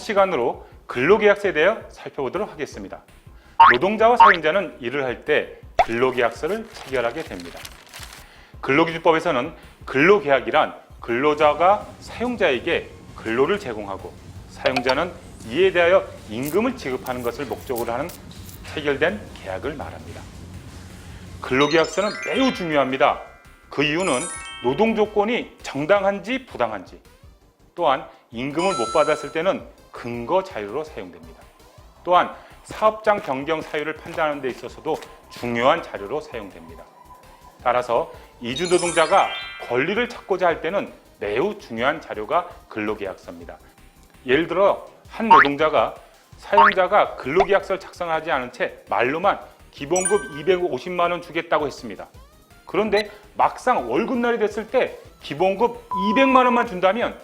시간으로 근로계약서에 대해 살펴보도록 하겠습니다. 노동자와 사용자는 일을 할 때 근로계약서를 체결하게 됩니다. 근로기준법에서는 근로계약이란 근로자가 사용자에게 근로를 제공하고 사용자는 이에 대하여 임금을 지급하는 것을 목적으로 하는 체결된 계약을 말합니다. 근로계약서는 매우 중요합니다. 그 이유는 노동 조건이 정당한지 부당한지, 또한 임금을 못 받았을 때는 근거 자료로 사용됩니다. 또한 사업장 변경 사유를 판단하는 데 있어서도 중요한 자료로 사용됩니다. 따라서 이주 노동자가 권리를 찾고자 할 때는 매우 중요한 자료가 근로계약서입니다. 예를 들어 한 노동자가 사용자가 근로계약서를 작성하지 않은 채 말로만 기본급 250만 원 주겠다고 했습니다. 그런데 막상 월급날이 됐을 때 기본급 200만 원만 준다면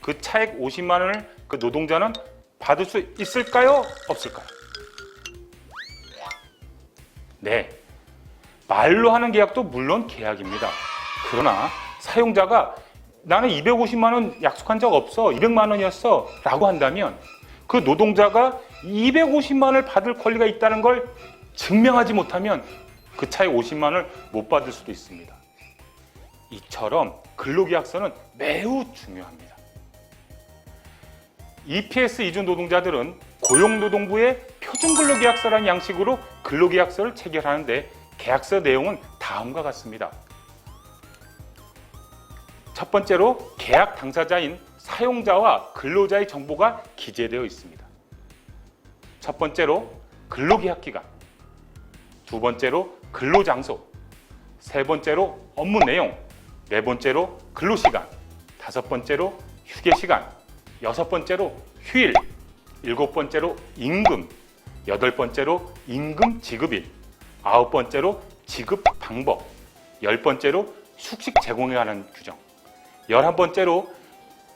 그 차액 50만 원을 그 노동자는 받을 수 있을까요? 없을까요? 네, 말로 하는 계약도 물론 계약입니다. 그러나 사용자가 나는 250만 원 약속한 적 없어, 200만 원이었어 라고 한다면 그 노동자가 250만 원을 받을 권리가 있다는 걸 증명하지 못하면 그 차액 50만 원을 못 받을 수도 있습니다. 이처럼 근로계약서는 매우 중요합니다. EPS 이주 노동자들은 고용노동부의 표준근로계약서라는 양식으로 근로계약서를 체결하는데 계약서 내용은 다음과 같습니다. 첫 번째로 계약 당사자인 사용자와 근로자의 정보가 기재되어 있습니다. 첫 번째로 근로계약 기간, 두 번째로 근로장소, 세 번째로 업무 내용, 네 번째로 근로시간, 다섯 번째로 휴게시간, 여섯 번째로 휴일, 일곱 번째로 임금, 여덟 번째로 임금 지급일, 아홉 번째로 지급 방법, 열 번째로 숙식 제공에 관한 규정, 11번째로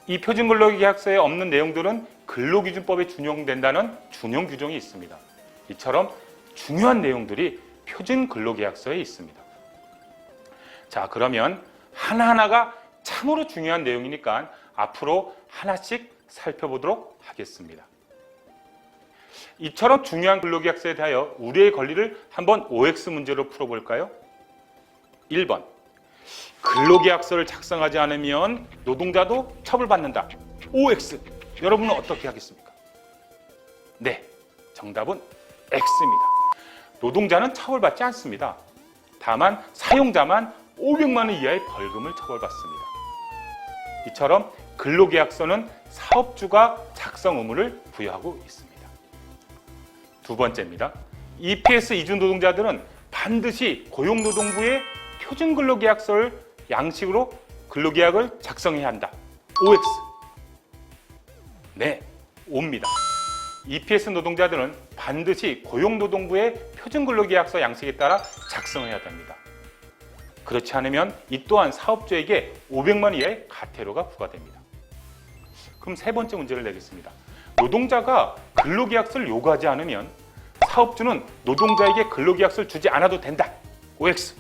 이 표준근로계약서에 없는 내용들은 근로기준법에 준용된다는 준용 규정이 있습니다. 이처럼 중요한 내용들이 표준근로계약서에 있습니다. 자, 그러면 하나하나가 참으로 중요한 내용이니까 앞으로 하나씩 살펴보도록 하겠습니다. 이처럼 중요한 근로계약서에 대하여 우리의 권리를 한번 OX 문제로 풀어볼까요? 1번, 근로계약서를 작성하지 않으면 노동자도 처벌받는다. OX, 여러분은 어떻게 하겠습니까? 네, 정답은 X입니다. 노동자는 처벌받지 않습니다. 다만 사용자만 500만 원 이하의 벌금을 처벌받습니다. 이처럼 근로계약서는 사업주가 작성 의무를 부여하고 있습니다. 두 번째입니다. EPS 이주 노동자들은 반드시 고용노동부의 표준근로계약서를 양식으로 근로계약을 작성해야 한다. OX. 네, O입니다. EPS 노동자들은 반드시 고용노동부의 표준근로계약서 양식에 따라 작성해야 됩니다. 그렇지 않으면 이 또한 사업주에게 500만 원 이하의 과태료가 부과됩니다. 그럼 세 번째 문제를 내겠습니다. 노동자가 근로계약서를 요구하지 않으면 사업주는 노동자에게 근로계약서를 주지 않아도 된다. OX.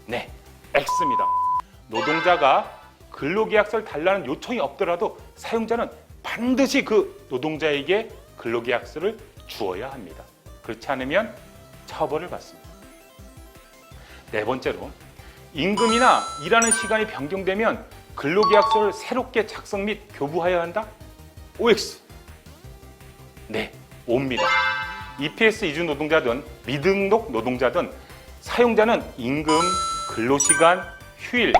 네, X입니다. 노동자가 근로계약서를 달라는 요청이 없더라도 사용자는 반드시 그 노동자에게 근로계약서를 주어야 합니다. 그렇지 않으면 처벌을 받습니다. 네 번째로, 임금이나 일하는 시간이 변경되면 근로계약서를 새롭게 작성 및 교부하여야 한다? OX. 네, O입니다. EPS 이주 노동자든 미등록 노동자든 사용자는 임금, 근로시간, 휴일,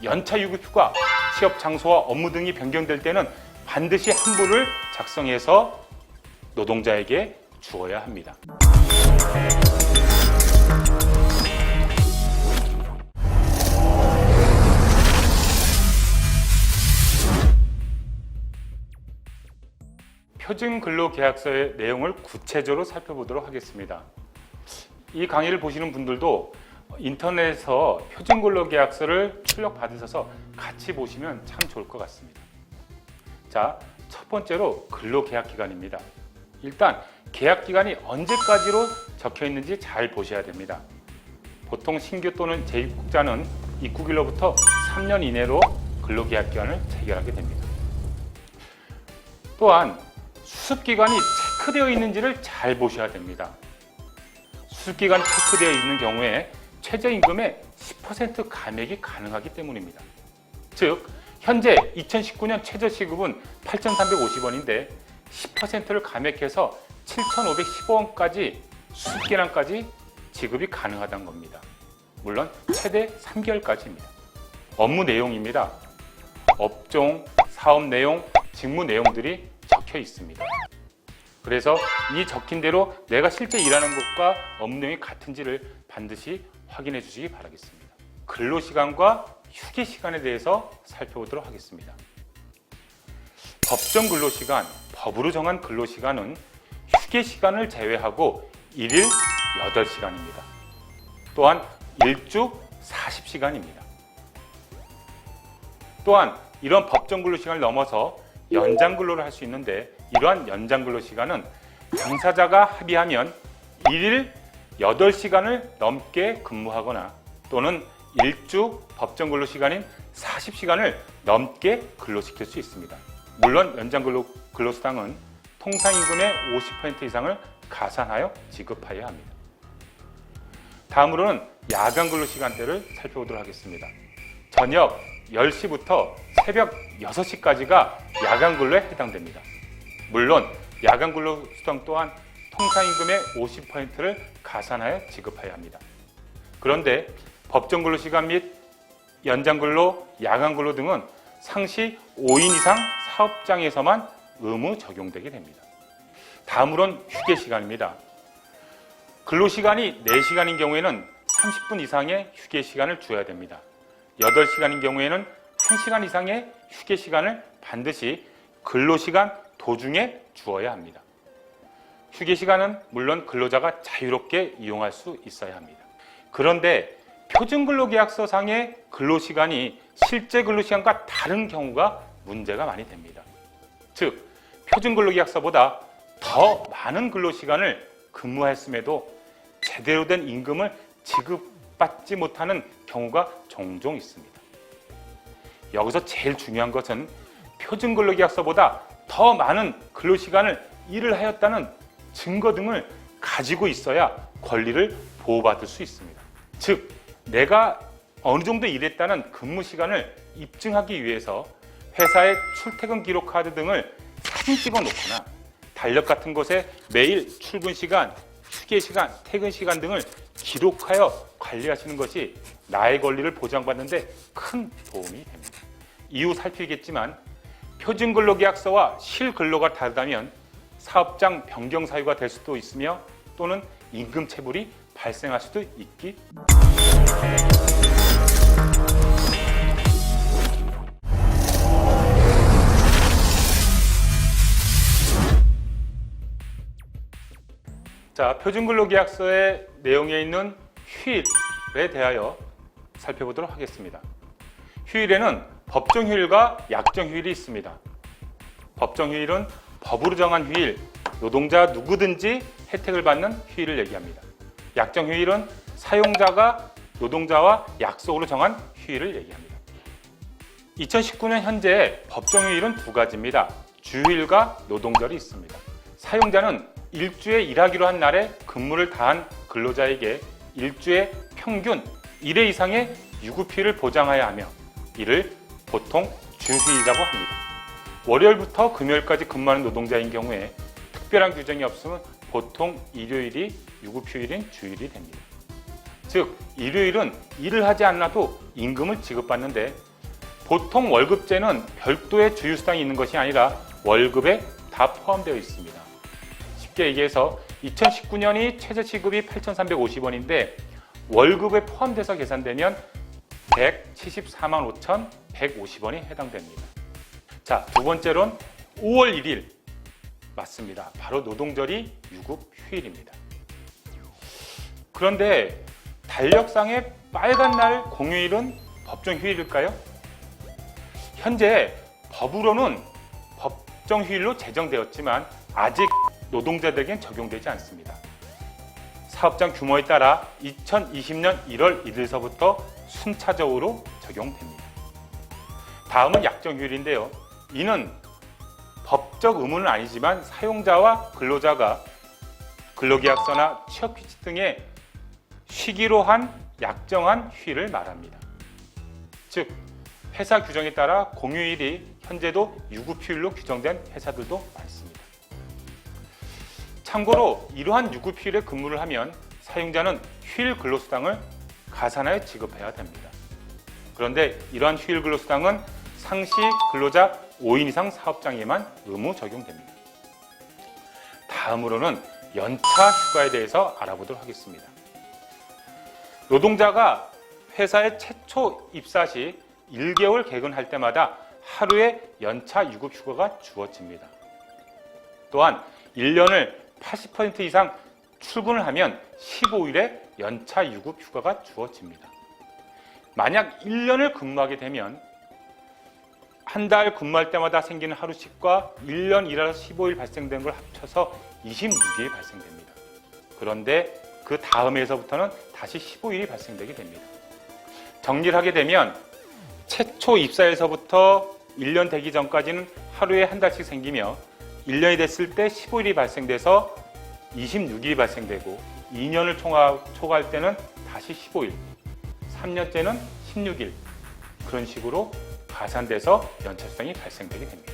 연차 유급 휴가, 취업 장소와 업무 등이 변경될 때는 반드시 한부를 작성해서 노동자에게 주어야 합니다. 표준근로계약서의 내용을 구체적으로 살펴보도록 하겠습니다. 이 강의를 보시는 분들도 인터넷에서 표준근로계약서를 출력받으셔서 같이 보시면 참 좋을 것 같습니다. 자, 첫 번째로 근로계약기간입니다. 일단 계약기간이 언제까지로 적혀 있는지 잘 보셔야 됩니다. 보통 신규 또는 재입국자는 입국일로부터 3년 이내로 근로계약기간을 체결하게 됩니다. 또한 수습기간이 체크되어 있는지를 잘 보셔야 됩니다. 수습기간이 체크되어 있는 경우에 최저임금의 10% 감액이 가능하기 때문입니다. 즉, 현재 2019년 최저시급은 8,350원인데 10%를 감액해서 7,515원까지 수습기간까지 지급이 가능하다는 겁니다. 물론 최대 3개월까지입니다. 업무 내용입니다. 업종, 사업 내용, 직무 내용들이 적혀 있습니다. 그래서 이 적힌 대로 내가 실제 일하는 것과 업무 내용이 같은지를 반드시 확인해 주시기 바라겠습니다. 근로시간과 휴게시간에 대해서 살펴보도록 하겠습니다. 법정 근로시간, 법으로 정한 근로시간은 휴게시간을 제외하고 1일 8시간입니다. 또한 일주 40시간입니다. 또한 이런 법정 근로시간을 넘어서 연장 근로를 할 수 있는데, 이러한 연장 근로시간은 당사자가 합의하면 1일 8시간을 넘게 근무하거나 또는 일주 법정 근로시간인 40시간을 넘게 근로시킬 수 있습니다. 물론 연장 근로수당은 통상임금의 50% 이상을 가산하여 지급하여야 합니다. 다음으로는 야간 근로시간대를 살펴보도록 하겠습니다. 저녁 10시부터 새벽 6시까지가 야간 근로에 해당됩니다. 물론 야간 근로수당 또한 통상임금의 50%를 가산하여 지급해야 합니다. 그런데 법정 근로시간 및 연장 근로, 야간 근로 등은 상시 5인 이상 사업장에서만 의무 적용되게 됩니다. 다음으로는 휴게시간입니다. 근로시간이 4시간인 경우에는 30분 이상의 휴게시간을 주어야 됩니다. 8시간인 경우에는 1시간 이상의 휴게시간을 반드시 근로시간 도중에 주어야 합니다. 휴게시간은 물론 근로자가 자유롭게 이용할 수 있어야 합니다. 그런데 표준근로계약서상의 근로시간이 실제 근로시간과 다른 경우가 문제가 많이 됩니다. 즉, 표준근로계약서보다 더 많은 근로시간을 근무했음에도 제대로 된 임금을 지급받지 못하는 경우가 종종 있습니다. 여기서 제일 중요한 것은 표준근로계약서보다 더 많은 근로시간을 일을 하였다는 증거 등을 가지고 있어야 권리를 보호받을 수 있습니다. 즉, 내가 어느 정도 일했다는 근무 시간을 입증하기 위해서 회사의 출퇴근 기록 카드 등을 사진 찍어 놓거나 달력 같은 곳에 매일 출근 시간, 휴게 시간, 퇴근 시간 등을 기록하여 관리하시는 것이 나의 권리를 보장받는 데 큰 도움이 됩니다. 이후 살피겠지만 표준근로계약서와 실근로가 다르다면 사업장 변경 사유가 될 수도 있으며 또는 임금 체불이 발생할 수도 있기. 자, 표준근로계약서의 내용에 있는 휴일에 대하여 살펴보도록 하겠습니다. 휴일에는 법정휴일과 약정휴일이 있습니다. 법정휴일은 법으로 정한 휴일, 노동자 누구든지 혜택을 받는 휴일을 얘기합니다. 약정휴일은 사용자가 노동자와 약속으로 정한 휴일을 얘기합니다. 2019년 현재 법정휴일은 두 가지입니다. 주휴일과 노동절이 있습니다. 사용자는 일주에 일하기로 한 날에 근무를 다한 근로자에게 일주에 평균 1회 이상의 유급휴일을 보장해야 하며 이를 보통 주휴일이라고 합니다. 월요일부터 금요일까지 근무하는 노동자인 경우에 특별한 규정이 없으면 보통 일요일이 유급휴일인 주일이 됩니다. 즉, 일요일은 일을 하지 않아도 임금을 지급받는데 보통 월급제는 별도의 주휴수당이 있는 것이 아니라 월급에 다 포함되어 있습니다. 쉽게 얘기해서 2019년이 최저시급이 8,350원인데 월급에 포함돼서 계산되면 174만 5,150원이 해당됩니다. 자, 두 번째로는 5월 1일 맞습니다. 바로 노동절이 유급휴일입니다. 그런데 달력상의 빨간 날 공휴일은 법정휴일일까요? 현재 법으로는 법정휴일로 제정되었지만 아직 노동자들에겐 적용되지 않습니다. 사업장 규모에 따라 2020년 1월 1일서부터 순차적으로 적용됩니다. 다음은 약정휴일인데요. 이는 법적 의무는 아니지만 사용자와 근로자가 근로계약서나 취업규칙 등에 쉬기로 한 약정한 휴일을 말합니다. 즉, 회사 규정에 따라 공휴일이 현재도 유급휴일로 규정된 회사들도 많습니다. 참고로 이러한 유급휴일에 근무를 하면 사용자는 휴일 근로수당을 가산하여 지급해야 됩니다. 그런데 이러한 휴일 근로수당은 상시 근로자 5인 이상 사업장에만 의무 적용됩니다. 다음으로는 연차 휴가에 대해서 알아보도록 하겠습니다. 노동자가 회사에 최초 입사 시 1개월 개근할 때마다 하루의 연차 유급 휴가가 주어집니다. 또한 1년을 80% 이상 출근을 하면 15일의 연차 유급 휴가가 주어집니다. 만약 1년을 근무하게 되면 한 달 근무할 때마다 생기는 하루씩과 1년 일하서 15일 발생된 걸 합쳐서 26일이 발생됩니다. 그런데 그 다음에서부터는 다시 15일이 발생되게 됩니다. 정리를 하게 되면 최초 입사에서부터 1년 되기 전까지는 하루에 한 달씩 생기며 1년이 됐을 때 15일이 발생돼서 26일이 발생되고 2년을 초과할 때는 다시 15일, 3년째는 16일 그런 식으로 가산돼서 연차 수당이 발생되게 됩니다.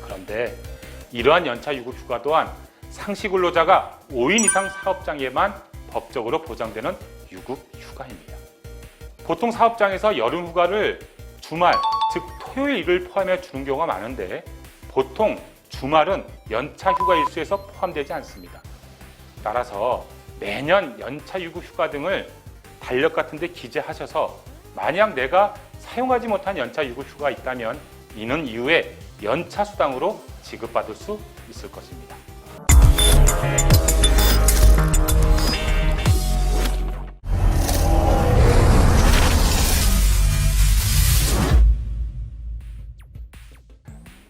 그런데 이러한 연차 유급 휴가 또한 상시 근로자가 5인 이상 사업장에만 법적으로 보장되는 유급 휴가입니다. 보통 사업장에서 여름 휴가를 주말, 즉 토요일을 포함해 주는 경우가 많은데 보통 주말은 연차 휴가 일수에서 포함되지 않습니다. 따라서 매년 연차 유급 휴가 등을 달력 같은 데 기재하셔서 만약 내가 사용하지 못한 연차 유급 휴가가 있다면 이는 이후에 연차 수당으로 지급받을 수 있을 것입니다.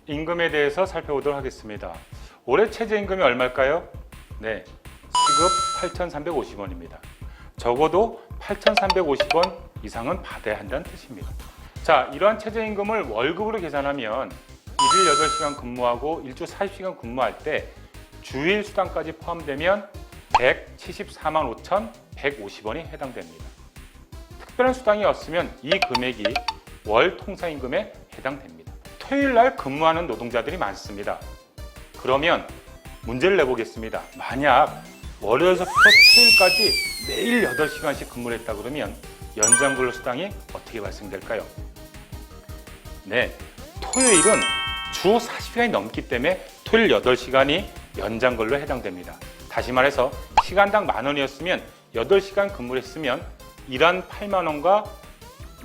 임금에 대해서 살펴보도록 하겠습니다. 올해 최저임금이 얼마일까요? 네, 시급 8,350원입니다. 적어도 8,350원 이상은 받아야 한다는 뜻입니다. 자, 이러한 최저임금을 월급으로 계산하면 일일 8시간 근무하고 일주 40시간 근무할 때 주일 수당까지 포함되면 174만 5,150원이 해당됩니다. 특별한 수당이 없으면 이 금액이 월 통상임금에 해당됩니다. 토요일 날 근무하는 노동자들이 많습니다. 그러면 문제를 내보겠습니다. 만약 월요일서부터 토요일까지 매일 8시간씩 근무를 했다 그러면 연장 근로수당이 어떻게 발생될까요? 네, 토요일은 주 40시간이 넘기 때문에 토요일 8시간이 연장 근로에 해당됩니다. 다시 말해서 시간당 10,000원이었으면 8시간 근무를 했으면 일한 8만원과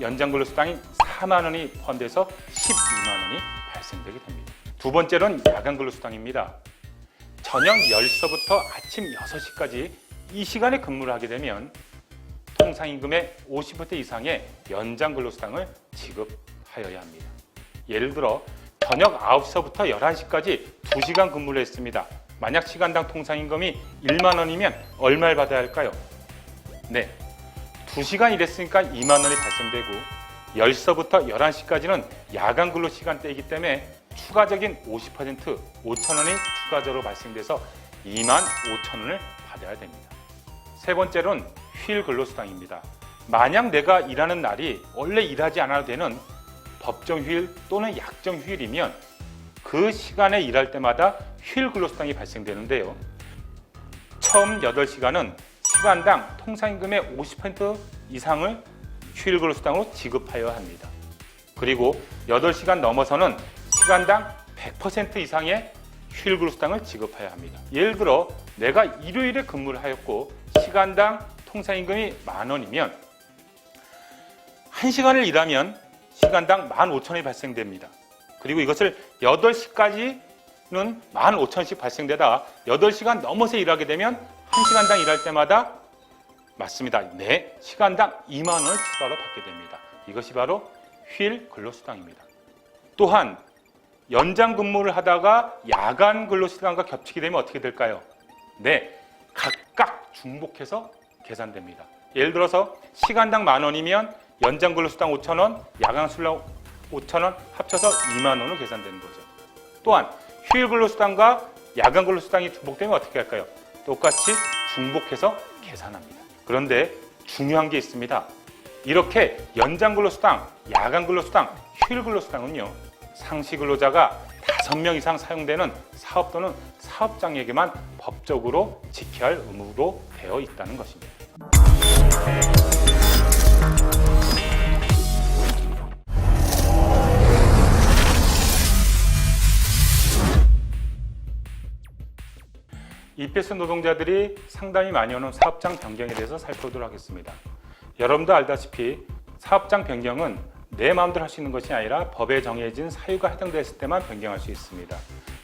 연장 근로수당이 4만원이 포함돼서 12만원이 발생되게 됩니다. 두 번째로는 야간 근로수당입니다. 저녁 10시부터 아침 6시까지 이 시간에 근무를 하게 되면 통상임금의 50% 이상의 연장 근로수당을 지급하여야 합니다. 예를 들어 저녁 9시부터 11시까지 2시간 근무를 했습니다. 만약 시간당 통상임금이 1만 원이면 얼마를 받아야 할까요? 네, 2시간 일했으니까 2만 원이 발생되고 10시부터 11시까지는 야간 근로 시간대이기 때문에 추가적인 50% 5,000원이 추가적으로 발생돼서 25,000원을 받아야 됩니다. 세 번째로는 휴일 근로수당입니다. 만약 내가 일하는 날이 원래 일하지 않아도 되는 법정 휴일 또는 약정 휴일이면 그 시간에 일할 때마다 휴일 근로수당이 발생되는데요. 처음 8시간은 시간당 통상임금의 50% 이상을 휴일 근로수당으로 지급하여야 합니다. 그리고 8시간 넘어서는 시간당 100% 이상의 휴일 근로수당을 지급해야 합니다. 예를 들어 내가 일요일에 근무를 하였고 시간당 통상임금이 10,000원이면 1시간을 일하면 시간당 15,000원이 발생됩니다. 그리고 이것을 8시까지는 15,000원씩 발생되다가 8시간 넘어서 일하게 되면 1시간당 일할 때마다 맞습니다. 네, 시간당 2만 원을 추가로 받게 됩니다. 이것이 바로 휴일 근로수당입니다. 또한 연장 근무를 하다가 야간 근로시간과 겹치게 되면 어떻게 될까요? 네, 각각 중복해서 계산됩니다. 예를 들어서 시간당 10,000원이면 연장 근로수당 5,000원, 야간 수당 5,000원 합쳐서 2만 원으로 계산되는 거죠. 또한 휴일 근로수당과 야간 근로수당이 중복되면 어떻게 할까요? 똑같이 중복해서 계산합니다. 그런데 중요한 게 있습니다. 이렇게 연장 근로수당, 야간 근로수당, 휴일 근로수당은요, 상시 근로자가 5명 이상 사용되는 사업 또는 사업장에게만 법적으로 지켜야 할 의무로 되어 있다는 것입니다. EPS 노동자들이 상당히 많이 오는 사업장 변경에 대해서 살펴보도록 하겠습니다. 여러분도 알다시피 사업장 변경은 내 마음대로 할 수 있는 것이 아니라 법에 정해진 사유가 해당됐을 때만 변경할 수 있습니다.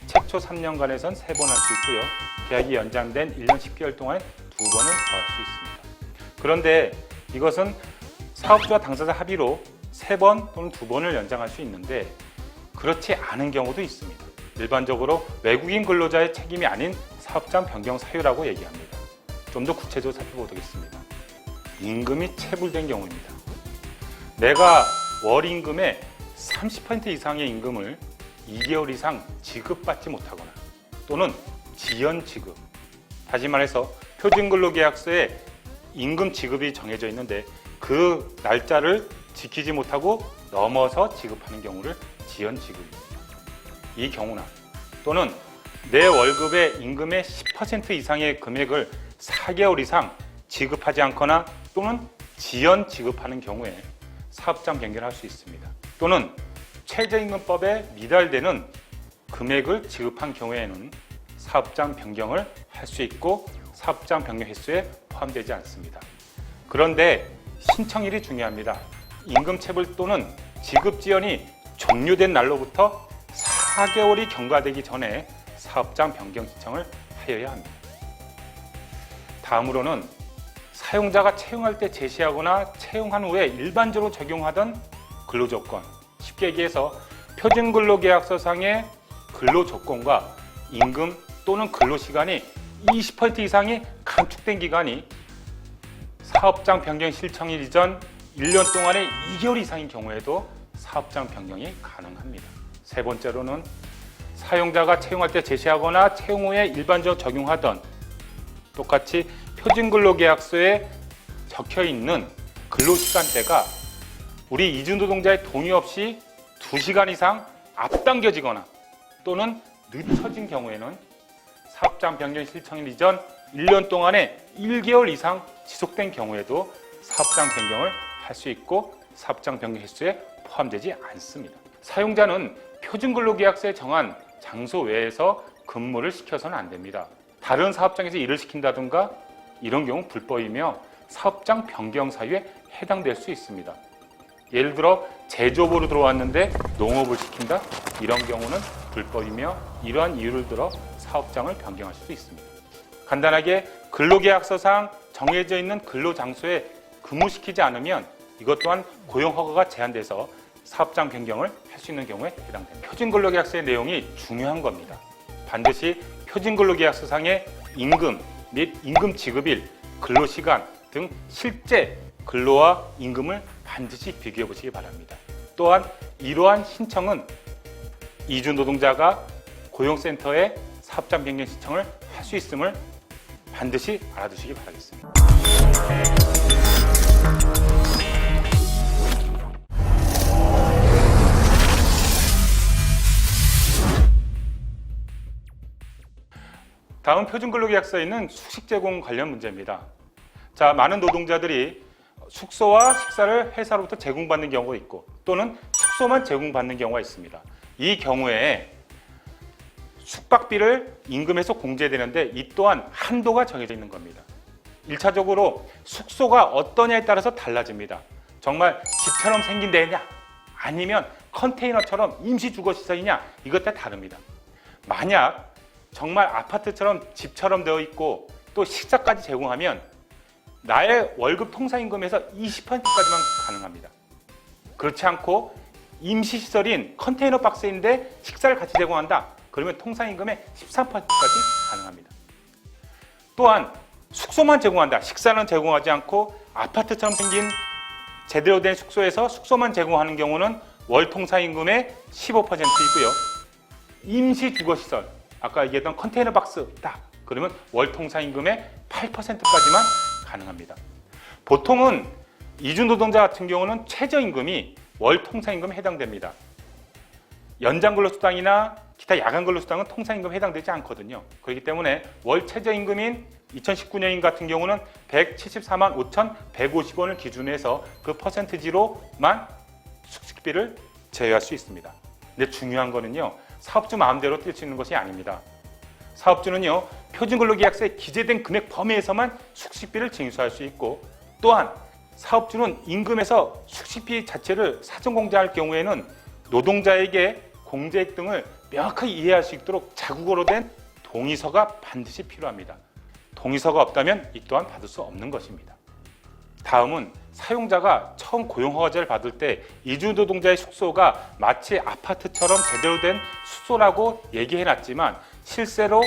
최초 3년간에선 3번 할 수 있고요. 계약이 연장된 1년 10개월 동안에 2번을 더 할 수 있습니다. 그런데 이것은 사업주와 당사자 합의로 3번 또는 2번을 연장할 수 있는데 그렇지 않은 경우도 있습니다. 일반적으로 외국인 근로자의 책임이 아닌 사업장 변경 사유라고 얘기합니다. 좀 더 구체적으로 살펴보겠습니다. 임금이 체불된 경우입니다. 내가 월 임금의 30% 이상의 임금을 2개월 이상 지급받지 못하거나 또는 지연 지급, 다시 말해서 표준근로계약서에 임금 지급이 정해져 있는데 그 날짜를 지키지 못하고 넘어서 지급하는 경우를 지연 지급입니다. 이 경우나 또는 내 월급의 임금의 10% 이상의 금액을 4개월 이상 지급하지 않거나 또는 지연 지급하는 경우에 사업장 변경을 할 수 있습니다. 또는 최저임금법에 미달되는 금액을 지급한 경우에는 사업장 변경을 할 수 있고 사업장 변경 횟수에 포함되지 않습니다. 그런데 신청일이 중요합니다. 임금체불 또는 지급 지연이 종료된 날로부터 4개월이 경과되기 전에 사업장 변경 신청을 하여야 합니다. 다음으로는 사용자가 채용할 때 제시하거나 채용한 후에 일반적으로 적용하던 근로조건, 쉽게 얘기해서 표준근로계약서상의 근로조건과 임금 또는 근로시간이 20% 이상이 감축된 기간이 사업장 변경 신청일 이전 1년 동안의 2개월 이상인 경우에도 사업장 변경이 가능합니다. 세 번째로는 사용자가 채용할 때 제시하거나 채용 후에 일반적으로 적용하던 똑같이 표준근로계약서에 적혀있는 근로시간대가 우리 이주노동자의 동의 없이 2시간 이상 앞당겨지거나 또는 늦춰진 경우에는 사업장 변경 신청일 이전 1년 동안에 1개월 이상 지속된 경우에도 사업장 변경을 할 수 있고 사업장 변경 횟수에 포함되지 않습니다. 사용자는 표준근로계약서에 정한 장소 외에서 근무를 시켜서는 안 됩니다. 다른 사업장에서 일을 시킨다든가 이런 경우 불법이며 사업장 변경 사유에 해당될 수 있습니다. 예를 들어 제조업으로 들어왔는데 농업을 시킨다? 이런 경우는 불법이며 이러한 이유를 들어 사업장을 변경할 수도 있습니다. 간단하게 근로계약서상 정해져 있는 근로장소에 근무시키지 않으면 이것 또한 고용허가가 제한돼서 사업장 변경을 할 수 있는 경우에 해당됩니다. 표준근로계약서의 내용이 중요한 겁니다. 반드시 표준근로계약서상의 임금 및 임금 지급일, 근로시간 등 실제 근로와 임금을 반드시 비교해 보시기 바랍니다. 또한 이러한 신청은 이주노동자가 고용센터에 사업장 변경 신청을 할 수 있음을 반드시 알아두시기 바라겠습니다. 다음 표준근로계약서에 있는 숙식 제공 관련 문제입니다. 자, 많은 노동자들이 숙소와 식사를 회사로부터 제공받는 경우가 있고 또는 숙소만 제공받는 경우가 있습니다. 이 경우에 숙박비를 임금에서 공제되는데 이 또한 한도가 정해져 있는 겁니다. 1차적으로 숙소가 어떠냐에 따라서 달라집니다. 정말 집처럼 생긴 데냐 아니면 컨테이너처럼 임시주거시설이냐 이것 따라 다릅니다. 만약 정말 아파트처럼 집처럼 되어 있고 또 식사까지 제공하면 나의 월급 통상임금에서 20%까지만 가능합니다. 그렇지 않고 임시시설인 컨테이너 박스인데 식사를 같이 제공한다. 그러면 통상임금의 13%까지 가능합니다. 또한 숙소만 제공한다. 식사는 제공하지 않고 아파트처럼 생긴 제대로 된 숙소에서 숙소만 제공하는 경우는 월 통상임금의 15%이고요. 임시주거시설, 아까 얘기했던 컨테이너 박스 딱 그러면 월 통상임금의 8%까지만 가능합니다. 보통은 이주노동자 같은 경우는 최저임금이 월 통상임금에 해당됩니다. 연장근로수당이나 기타 야간근로수당은 통상임금에 해당되지 않거든요. 그렇기 때문에 월 최저임금인 2019년인 같은 경우는 174만 5,150원을 기준으로 해서 그 퍼센티지로만 숙식비를 제외할 수 있습니다. 근데 중요한 거는요, 사업주 마음대로 뛸 수 있는 것이 아닙니다. 사업주는요, 표준근로계약서에 기재된 금액 범위에서만 숙식비를 징수할 수 있고, 또한 사업주는 임금에서 숙식비 자체를 사전 공제할 경우에는 노동자에게 공제액 등을 명확하게 이해할 수 있도록 자국어로 된 동의서가 반드시 필요합니다. 동의서가 없다면 이 또한 받을 수 없는 것입니다. 다음은 사용자가 처음 고용허가제를 받을 때 이주노동자의 숙소가 마치 아파트처럼 제대로 된 숙소라고 얘기해놨지만 실제로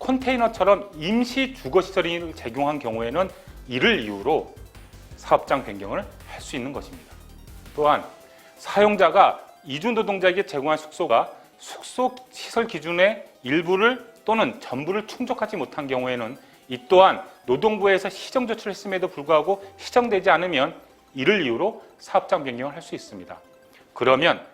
컨테이너처럼 임시 주거시설을 제공한 경우에는 이를 이유로 사업장 변경을 할 수 있는 것입니다. 또한 사용자가 이주노동자에게 제공한 숙소가 숙소시설 기준의 일부를 또는 전부를 충족하지 못한 경우에는 이 또한 노동부에서 시정 조치를 했음에도 불구하고 시정되지 않으면 이를 이유로 사업장 변경을 할 수 있습니다. 그러면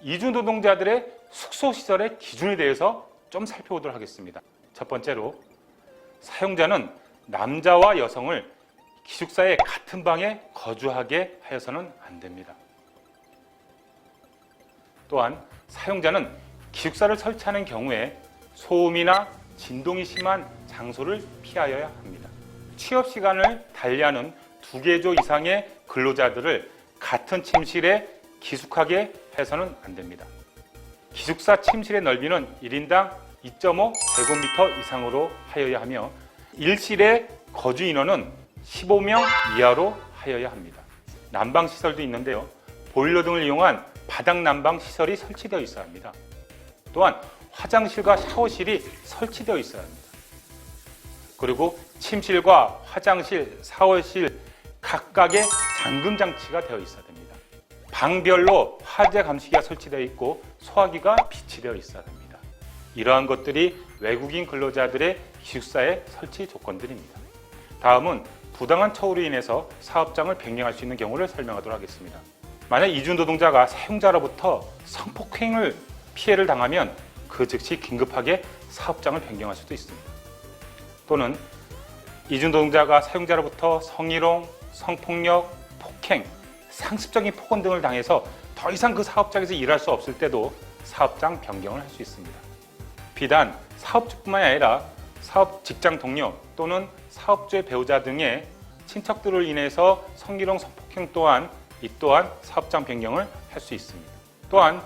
이주노동자들의 숙소시설의 기준에 대해서 좀 살펴보도록 하겠습니다. 첫 번째로, 사용자는 남자와 여성을 기숙사의 같은 방에 거주하게 하여서는 안 됩니다. 또한 사용자는 기숙사를 설치하는 경우에 소음이나 진동이 심한 장소를 피하여야 합니다. 취업 시간을 달리하는 2개조 이상의 근로자들을 같은 침실에 기숙하게 해서는 안 됩니다. 기숙사 침실의 넓이는 1인당 2.5 제곱미터 이상으로 하여야 하며 일실의 거주 인원은 15명 이하로 하여야 합니다. 난방 시설도 있는데요, 보일러 등을 이용한 바닥 난방 시설이 설치되어 있어야 합니다. 또한 화장실과 샤워실이 설치되어 있어야 합니다. 그리고 침실과 화장실, 샤워실 각각의 잠금 장치가 되어 있어야 됩니다. 방별로 화재 감시기가 설치되어 있고 소화기가 비치되어 있어야 됩니다. 이러한 것들이 외국인 근로자들의 기숙사의 설치 조건들입니다. 다음은 부당한 처우로 인해서 사업장을 변경할 수 있는 경우를 설명하도록 하겠습니다. 만약 이주노동자가 사용자로부터 성폭행을 피해를 당하면 그 즉시 긴급하게 사업장을 변경할 수도 있습니다. 또는 이주노동자가 사용자로부터 성희롱, 성폭력, 폭행, 상습적인 폭언 등을 당해서 더 이상 그 사업장에서 일할 수 없을 때도 사업장 변경을 할 수 있습니다. 비단 사업주뿐만 아니라 사업 직장 동료 또는 사업주의 배우자 등의 친척들을 인해서 성희롱, 성폭행 또한 이 또한 사업장 변경을 할 수 있습니다. 또한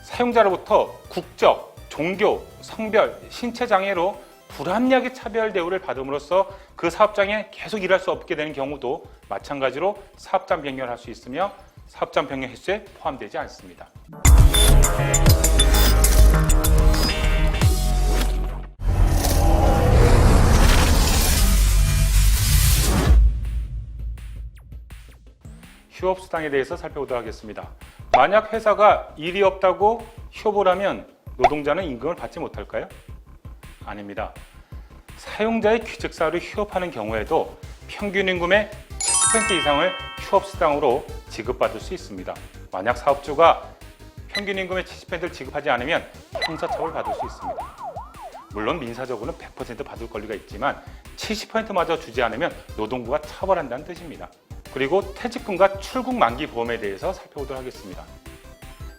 사용자로부터 국적, 종교, 성별, 신체 장애로 불합리하게 차별 대우를 받음으로써 그 사업장에 계속 일할 수 없게 되는 경우도 마찬가지로 사업장 변경을 할 수 있으며 사업장 변경 횟수에 포함되지 않습니다. 휴업수당에 대해서 살펴보도록 하겠습니다. 만약 회사가 일이 없다고 휴업을 하면 노동자는 임금을 받지 못할까요? 아닙니다. 사용자의 귀책사로 휴업하는 경우에도 평균 임금의 70% 이상을 휴업수당으로 지급받을 수 있습니다. 만약 사업주가 평균 임금의 70%를 지급하지 않으면 형사처벌을 받을 수 있습니다. 물론 민사적으로는 100% 받을 권리가 있지만 70%마저 주지 않으면 노동부가 처벌한다는 뜻입니다. 그리고 퇴직금과 출국만기 보험에 대해서 살펴보도록 하겠습니다.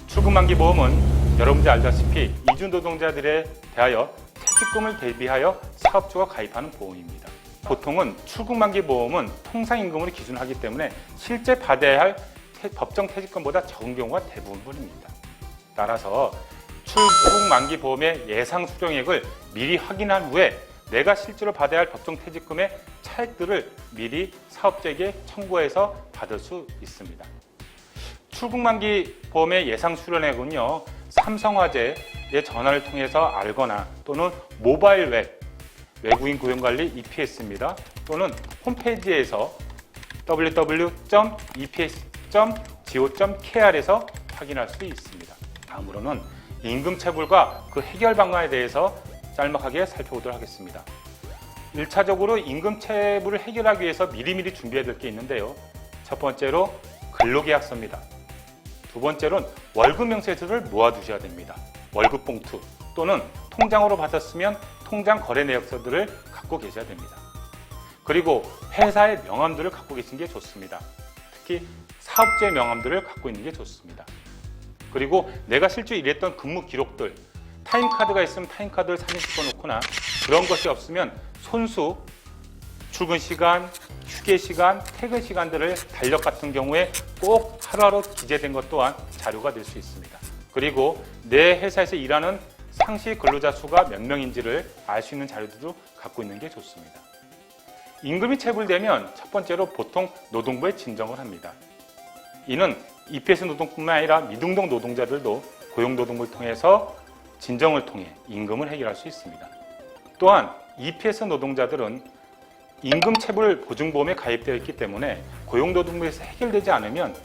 출국만기 보험은 여러분들 알다시피 이주노동자들에 대하여 퇴직금을 대비하여 사업주가 가입하는 보험입니다. 보통은 출국만기 보험은 통상임금으로 기준하기 때문에 실제 받아야 할 법정 퇴직금보다 적은 경우가 대부분입니다. 따라서 출국만기 보험의 예상 수령액을 미리 확인한 후에 내가 실제로 받아야 할 법정 퇴직금의 차액들을 미리 사업자에게 청구해서 받을 수 있습니다. 출국만기 보험의 예상 수령액은요, 삼성화재의 전화를 통해서 알거나 또는 모바일 웹, 외국인 고용관리 EPS입니다. 또는 홈페이지에서 www.eps.go.kr에서 확인할 수 있습니다. 다음으로는 임금 체불과 그 해결 방안에 대해서 짤막하게 살펴보도록 하겠습니다. 1차적으로 임금 체불을 해결하기 위해서 미리미리 준비해야 될 게 있는데요. 첫 번째로 근로계약서입니다. 두 번째로는 월급 명세서를 모아두셔야 됩니다. 월급 봉투 또는 통장으로 받았으면 통장 거래 내역서들을 갖고 계셔야 됩니다. 그리고 회사의 명함들을 갖고 계신 게 좋습니다. 특히 사업주의 명함들을 갖고 있는 게 좋습니다. 그리고 내가 실제 일했던 근무 기록들, 타임카드가 있으면 타임카드를 사진 찍어놓거나 그런 것이 없으면 손수 출근 시간, 휴게 시간, 퇴근 시간들을 달력 같은 경우에 꼭 하루하루 기재된 것 또한 자료가 될 수 있습니다. 그리고 내 회사에서 일하는 상시 근로자 수가 몇 명인지를 알 수 있는 자료들도 갖고 있는 게 좋습니다. 임금이 체불되면 첫 번째로 보통 노동부에 진정을 합니다. 이는 EPS 노동뿐만 아니라 미등록 노동자들도 고용노동부를 통해서 진정을 통해 임금을 해결할 수 있습니다. 또한 EPS 노동자들은 임금 체불 보증보험에 가입되어 있기 때문에 고용노동부에서 해결되지 않으면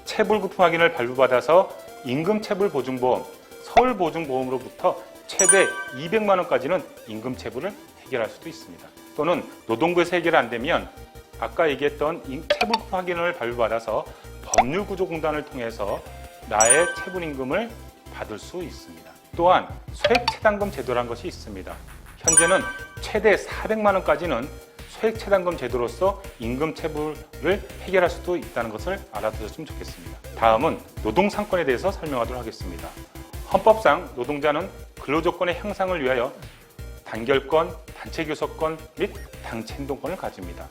체불급품 확인을 발부받아서 임금 체불 보증보험, 서울보증보험으로부터 최대 200만 원까지는 임금 체불을 해결할 수도 있습니다. 또는 노동부에서 해결 안 되면 아까 얘기했던 체불급품 확인을 발부받아서 법률구조공단을 통해서 나의 체불임금을 받을 수 있습니다. 또한 소액체당금 제도라는 것이 있습니다. 현재는 최대 400만 원까지는 소액체당금 제도로서 임금 체불을 해결할 수도 있다는 것을 알아두셨으면 좋겠습니다. 다음은 노동상권에 대해서 설명하도록 하겠습니다. 헌법상 노동자는 근로조건의 향상을 위하여 단결권, 단체교섭권 및 당체행동권을 가집니다.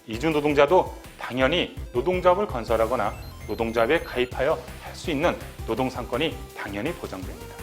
이주노동자도 당연히 노동조합을 건설하거나 노동조합에 가입하여 할 수 있는 노동상권이 당연히 보장됩니다.